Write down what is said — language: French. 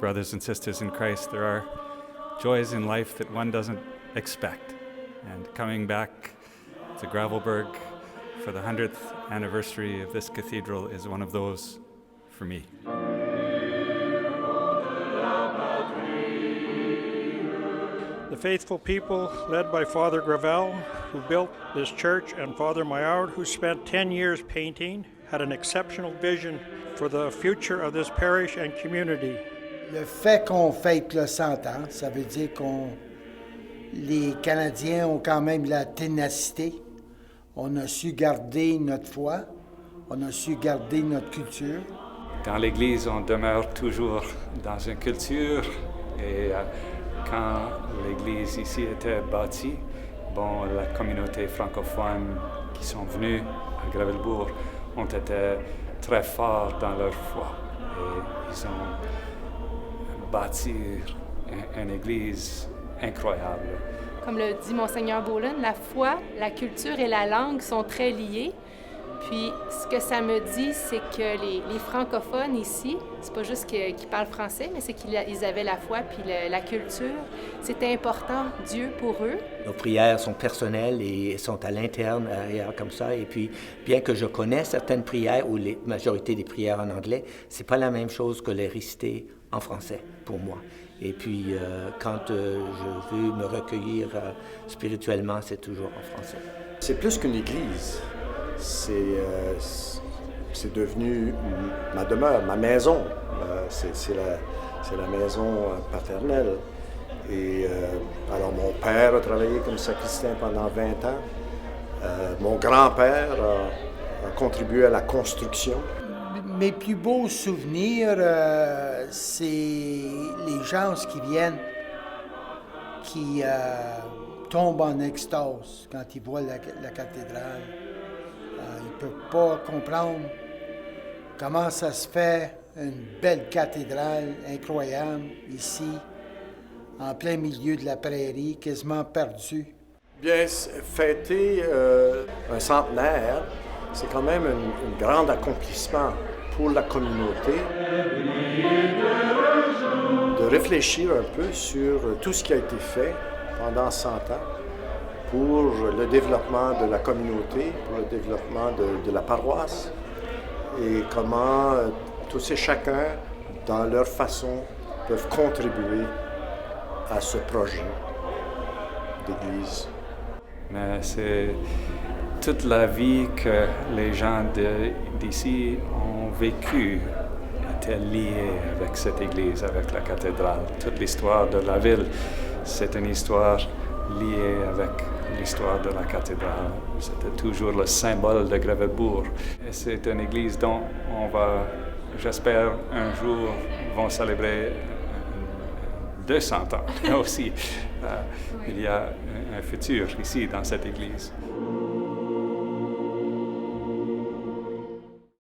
brothers and sisters in Christ, there are joys in life that one doesn't expect. And coming back to Gravelbourg for the 100th anniversary of this cathedral is one of those for me. The faithful people, led by Father Gravel, who built this church, and Father Maillard, who spent 10 years painting, had an exceptional vision for the future of this parish and community. Le fait qu'on fête le 100 ans, ça veut dire les Canadiens ont quand même la ténacité. On a su garder notre foi, on a su garder notre culture. Dans l'Église, on demeure toujours dans une culture et quand l'Église ici était bâtie, la communauté francophone qui sont venus à Gravelbourg ont été très forts dans leur foi et ils ont bâti une Église incroyable. Comme le dit Monseigneur Boland, la foi, la culture et la langue sont très liées. Puis, ce que ça me dit, c'est que les francophones ici, c'est pas juste qu'ils parlent français, mais c'est qu'ils avaient la foi puis la culture. C'était important, Dieu pour eux. Nos prières sont personnelles et sont à l'interne, comme ça. Et puis, bien que je connaisse certaines prières ou la majorité des prières en anglais, c'est pas la même chose que les réciter en français pour moi. Et puis, quand je veux me recueillir spirituellement, c'est toujours en français. C'est plus qu'une église. C'est devenu ma demeure, ma maison. C'est la maison paternelle. Et alors, mon père a travaillé comme sacristain pendant 20 ans. Mon grand-père a contribué à la construction. Mes plus beaux souvenirs, c'est les gens qui viennent, qui tombent en extase quand ils voient la cathédrale. Ils ne peuvent pas comprendre comment ça se fait, une belle cathédrale incroyable ici, en plein milieu de la prairie, quasiment perdue. Bien, fêter un centenaire, c'est quand même un grand accomplissement pour la communauté de réfléchir un peu sur tout ce qui a été fait pendant 100 ans pour le développement de la communauté, pour le développement de la paroisse et comment tous et chacun, dans leur façon, peuvent contribuer à ce projet d'église. Mais c'est toute la vie que les gens d'ici ont vécue était liée avec cette église, avec la cathédrale. Toute l'histoire de la ville, c'est une histoire liée avec l'histoire de la cathédrale. C'était toujours le symbole de Gravelbourg. Et c'est une église dont on va, j'espère, un jour, vont célébrer 200 ans aussi. Il y a un futur ici, dans cette église.